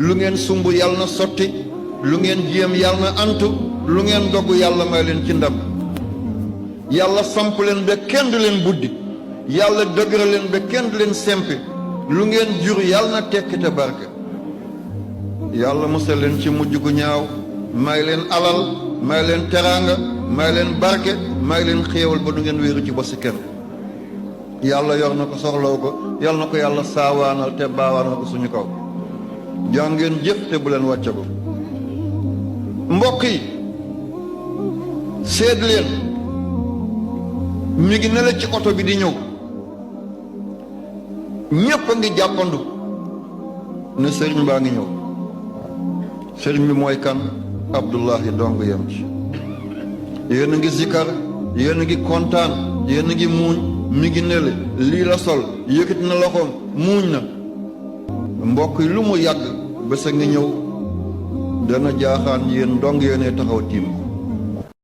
lu ngeen sumb yàlla na sotti lu ngeen jéem yàlla na antu lu ngeen dogg yàlla may leen ci ndam yàlla samp leen ba kenn du leen buddi yàlla dëgëral leen ba kenn du leen sempi lu ngeen jur yàlla na tekki te barke yàlla musal leen ci mujj gu ñaaw may leen alal may leen teraanga may leen barke may leen xéewal ba du ngeen wéeru ci bosi kenn yàlla yor na ko soxlaw ko yàlla na ko yàlla saawaanal te baawaanal ko suñu kaw jàngeen jëf te bu leen wàcce ko mbokk yi seet leen mi ngi ne la ci oto bi di ñëw ñépp a ngi jàppandu ne sëriñ baa ngi ñëw sëriñ bi mooy kan Abdullahi dong yem ci yéen a ngi zikkar yéen a ngi kontaan yéen a ngi muuñ mi ngi nele lii la sol yëkkati na loxoom muuñ na mbokk yi lu mu yàgg bés a ngi ñëw dana jaaxaan yéen dong yéenee taxaw tiim